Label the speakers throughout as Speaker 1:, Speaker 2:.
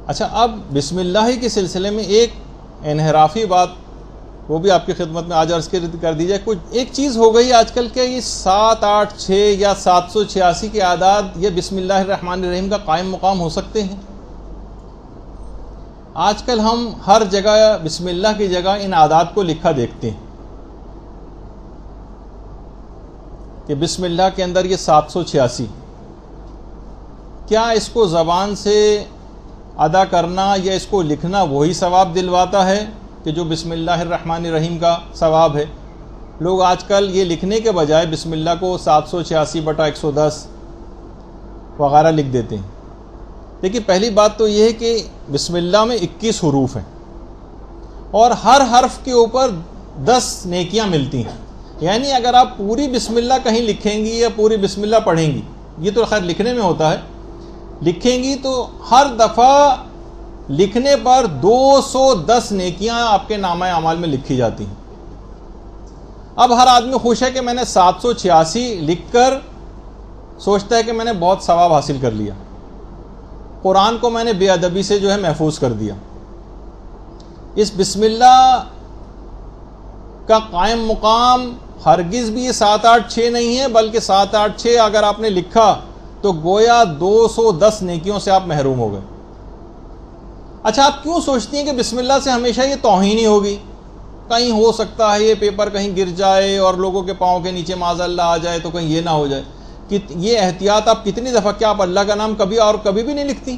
Speaker 1: اچھا، اب بسم اللہ کے سلسلے میں ایک انحرافی بات وہ بھی آپ کی خدمت میں آج عرض کر دی جائے. کچھ ایک چیز ہو گئی آج کل کہ یہ 786 یا 786 کے اعداد یہ بسم اللہ الرحمن الرحیم کا قائم مقام ہو سکتے ہیں. آج کل ہم ہر جگہ بسم اللہ کی جگہ ان اعداد کو لکھا دیکھتے ہیں کہ بسم اللہ کے اندر یہ 786. کیا اس کو زبان سے ادا کرنا یا اس کو لکھنا وہی ثواب دلواتا ہے کہ جو بسم اللہ الرحمن الرحیم کا ثواب ہے؟ لوگ آج کل یہ لکھنے کے بجائے بسم اللہ کو 786/110 وغیرہ لکھ دیتے ہیں. دیکھیے، پہلی بات تو یہ ہے کہ بسم اللہ میں 21 حروف ہیں اور ہر حرف کے اوپر 10 نیکیاں ملتی ہیں. یعنی اگر آپ پوری بسم اللہ کہیں لکھیں گی یا پوری بسم اللہ پڑھیں گی، یہ تو خیر لکھنے میں ہوتا ہے، لکھیں گی تو ہر دفعہ لکھنے پر 210 نیکیاں آپ کے نامہ اعمال میں لکھی جاتی ہیں. اب ہر آدمی خوش ہے کہ میں نے 786 لکھ کر سوچتا ہے کہ میں نے بہت ثواب حاصل کر لیا، قرآن کو میں نے بے ادبی سے جو ہے محفوظ کر دیا. اس بسم اللہ کا قائم مقام ہرگز بھی یہ 786 نہیں ہے، بلکہ 786 اگر آپ نے لکھا تو گویا 210 نیکیوں سے آپ محروم ہو گئے. اچھا، آپ کیوں سوچتی ہیں کہ بسم اللہ سے ہمیشہ یہ توہین ہی ہوگی؟ کہیں ہو سکتا ہے یہ پیپر کہیں گر جائے اور لوگوں کے پاؤں کے نیچے معاذ اللہ آ جائے تو کہیں یہ نہ ہو جائے. یہ احتیاط آپ کتنی دفعہ، کیا آپ اللہ کا نام کبھی اور کبھی بھی نہیں لکھتی؟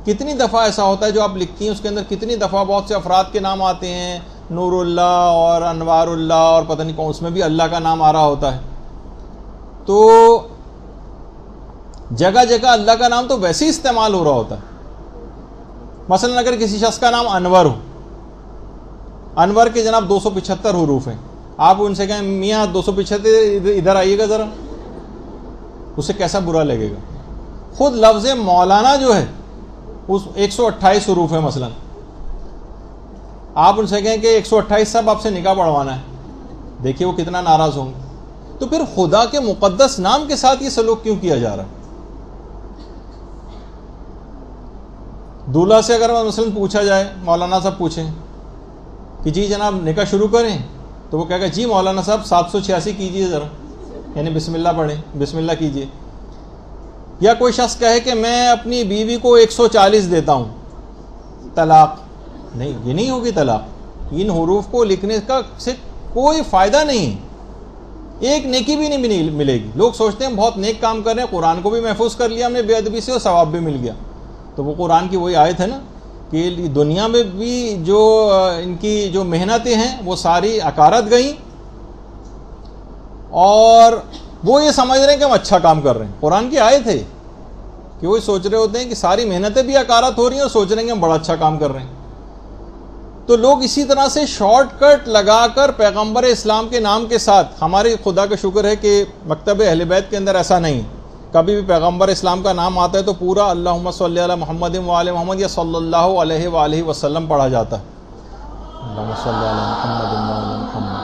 Speaker 1: کتنی دفعہ ایسا ہوتا ہے جو آپ لکھتی ہیں اس کے اندر کتنی دفعہ بہت سے افراد کے نام آتے ہیں، نور اللہ اور انوار اللہ اور پتہ نہیں کون، اس میں بھی اللہ کا نام آ رہا ہوتا ہے. تو جگہ جگہ اللہ کا نام تو ویسے ہی استعمال ہو رہا ہوتا ہے. مثلا اگر کسی شخص کا نام انور ہو، انور کے جناب 275 حروف ہیں، آپ ان سے کہیں میاں 275 ادھر آئیے گا ذرا، اسے کیسا برا لگے گا. خود لفظ مولانا جو ہے اس 128 حروف ہے. مثلا آپ ان سے کہیں کہ 128 صاحب آپ سے نکاح پڑھوانا ہے، دیکھیے وہ کتنا ناراض ہوں گے. تو پھر خدا کے مقدس نام کے ساتھ یہ سلوک کیوں کیا جا رہا ہے؟ دولہا سے اگر مثلا پوچھا جائے، مولانا صاحب پوچھیں کہ جی جناب نکاح شروع کریں، تو وہ کہے گا جی مولانا صاحب 786 کیجئے ذرا، یعنی بسم اللہ پڑھیں، بسم اللہ کیجئے. یا کوئی شخص کہے کہ میں اپنی بیوی کو 140 دیتا ہوں، طلاق نہیں، یہ نہیں ہوگی طلاق. ان حروف کو لکھنے کا سے کوئی فائدہ نہیں، ایک نیکی بھی نہیں ملے گی. لوگ سوچتے ہیں بہت نیک کام کر رہے ہیں، قرآن کو بھی محفوظ کر لیا ہم نے بے ادبی سے اور ثواب بھی مل گیا. تو وہ قرآن کی وہی آیت ہے نا کہ دنیا میں بھی جو ان کی جو محنتیں ہیں وہ ساری اکارت گئیں اور وہ یہ سمجھ رہے ہیں کہ ہم اچھا کام کر رہے ہیں. قرآن کی آیت ہے کہ وہ سوچ رہے ہوتے ہیں کہ ساری محنتیں بھی اکارت ہو رہی ہیں اور سوچ رہے ہیں کہ ہم بڑا اچھا کام کر رہے ہیں. تو لوگ اسی طرح سے شارٹ کٹ لگا کر پیغمبر اسلام کے نام کے ساتھ، ہمارے خدا کا شکر ہے کہ مکتب اہل بیت کے اندر ایسا نہیں، کبھی بھی پیغمبر اسلام کا نام آتا ہے تو پورا اللہم صلی علی محمد وآل محمد یا صلی اللہ علیہ وآلہ وسلم پڑھا جاتا ہے. اللہم صلی علی محمد وآل محمد.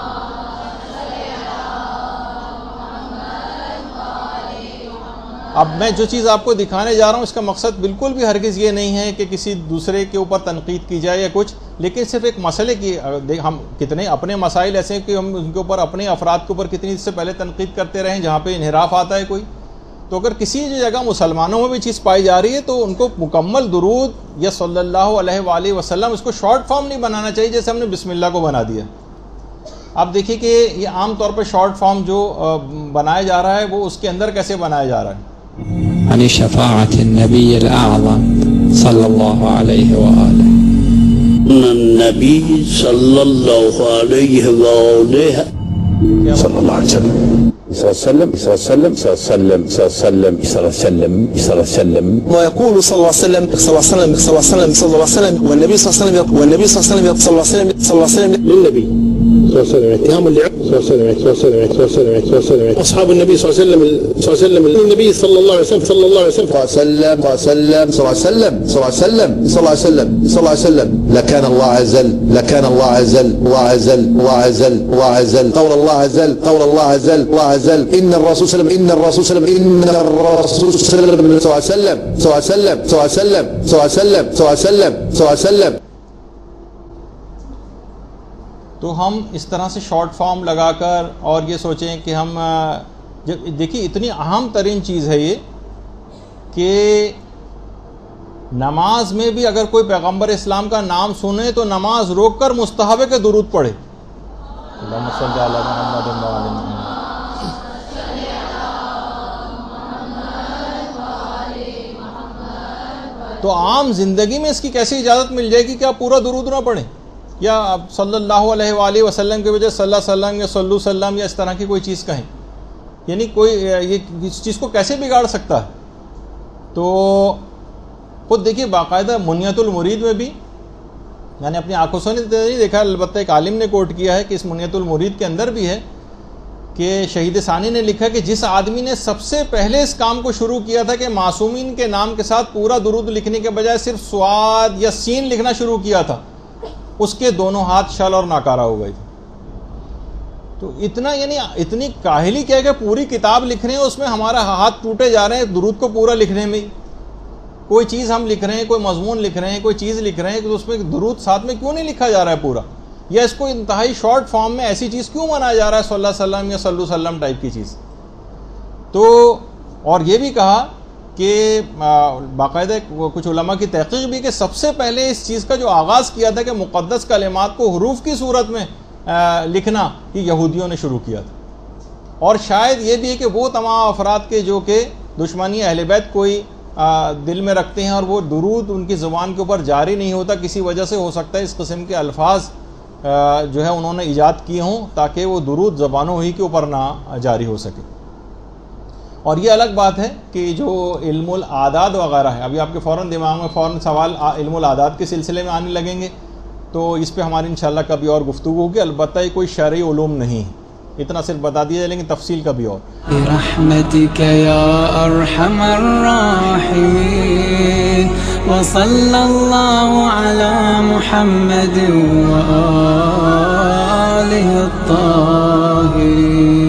Speaker 1: اب میں جو چیز آپ کو دکھانے جا رہا ہوں اس کا مقصد بالکل بھی ہرگز یہ نہیں ہے کہ کسی دوسرے کے اوپر تنقید کی جائے یا کچھ، لیکن صرف ایک مسئلے کی ہم کتنے اپنے مسائل ایسے ہیں کہ ہم ان کے اوپر اپنے افراد کے اوپر کتنی اس سے پہلے تنقید کرتے رہے ہیں جہاں پہ انحراف آتا ہے کوئی. تو اگر کسی جگہ مسلمانوں میں بھی چیز پائی جا رہی ہے تو ان کو مکمل درود یا صلی اللہ علیہ وآلہ وسلم، اس کو شارٹ فارم نہیں بنانا چاہیے جیسے ہم نے بسم اللہ کو بنا دیا. آپ دیکھیے کہ یہ عام طور پہ شارٹ فارم جو بنایا جا رہا ہے وہ اس کے اندر کیسے بنایا جا رہا ہے.
Speaker 2: عن شفاعة النبي الأعظم صلى الله عليه وآله.
Speaker 3: النبي صلى الله عليه وآله صلى الله عليه وسلم وسلم وسلم وسلم وسلم وسلم
Speaker 4: ويقول صلى الله عليه وسلم صلى الله عليه وسلم صلى الله عليه وسلم صلى الله عليه وسلم والنبي صلى الله عليه وسلم والنبي صلى الله عليه وسلم صلى الله عليه وسلم صلى الله عليه وسلم
Speaker 3: للنبي اتهام اللعب أصحاب النبي صلى الله عليه وسلم النبي صلى الله عليه وسلم لكان الله عزل قول الله عزل إن الرسول صلى الله عليه وسلم.
Speaker 1: تو ہم اس طرح سے شارٹ فارم لگا کر اور یہ سوچیں کہ ہم دیکھیے اتنی اہم ترین چیز ہے یہ کہ نماز میں بھی اگر کوئی پیغمبر اسلام کا نام سنے تو نماز روک کر مستحب ہے کہ درود پڑھے. اللہم صلی علی محمد و علی محمد. تو عام زندگی میں اس کی کیسی اجازت مل جائے گی کہ آپ پورا درود نہ پڑھیں یا صلی اللہ علیہ وآلہ وسلم کے بجائے صلی اللہ علیہ وسلم یا صلی اللہ علیہ وسلم یا اس طرح کی کوئی چیز کہیں؟ یعنی کوئی یہ اس چیز کو کیسے بگاڑ سکتا ہے؟ تو خود دیکھیے باقاعدہ منیت المرید میں بھی میں نے اپنی آنکھوں سے نہیں دیکھا، البتہ ایک عالم نے کوٹ کیا ہے کہ اس منیت المرید کے اندر بھی ہے کہ شہید ثانی نے لکھا کہ جس آدمی نے سب سے پہلے اس کام کو شروع کیا تھا کہ معصومین کے نام کے ساتھ پورا درود لکھنے کے بجائے صرف صاد یا سین لکھنا شروع کیا تھا، اس کے دونوں ہاتھ شل اور ناکارہ ہو گئے تھے. تو اتنا یعنی اتنی کاہلی کیا کہ پوری کتاب لکھ رہے ہیں اس میں ہمارا ہاتھ ٹوٹے جا رہے ہیں درود کو پورا لکھنے میں. کوئی چیز ہم لکھ رہے ہیں، کوئی مضمون لکھ رہے ہیں، کوئی چیز لکھ رہے ہیں تو اس میں درود ساتھ میں کیوں نہیں لکھا جا رہا ہے پورا، یا اس کو انتہائی شارٹ فارم میں ایسی چیز کیوں منایا جا رہا ہے صلی اللہ علیہ وسلم یا صلی اللہ علیہ وسلم ٹائپ کی چیز. تو اور یہ بھی کہا کہ باقاعدہ کچھ علماء کی تحقیق بھی کہ سب سے پہلے اس چیز کا جو آغاز کیا تھا کہ مقدس کلمات کو حروف کی صورت میں لکھنا، یہ یہودیوں نے شروع کیا تھا. اور شاید یہ بھی ہے کہ وہ تمام افراد کے جو کہ دشمنی اہل بیت کوئی دل میں رکھتے ہیں اور وہ درود ان کی زبان کے اوپر جاری نہیں ہوتا، کسی وجہ سے ہو سکتا ہے اس قسم کے الفاظ جو ہے انہوں نے ایجاد کیے ہوں تاکہ وہ درود زبانوں ہی کے اوپر نہ جاری ہو سکے. اور یہ الگ بات ہے کہ جو علم العادات وغیرہ ہے، ابھی آپ کے فوراً دماغ میں فوراً سوال علم العادات کے سلسلے میں آنے لگیں گے، تو اس پہ ہماری انشاءاللہ کبھی اور گفتگو ہوگی. البتہ یہ کوئی شرعی علوم نہیں ہے، اتنا صرف بتا دیا لیکن تفصیل کبھی اور.
Speaker 5: برحمتک یا ارحم الراحمین وصلی اللہ علی محمد وآلہ الطاہرین.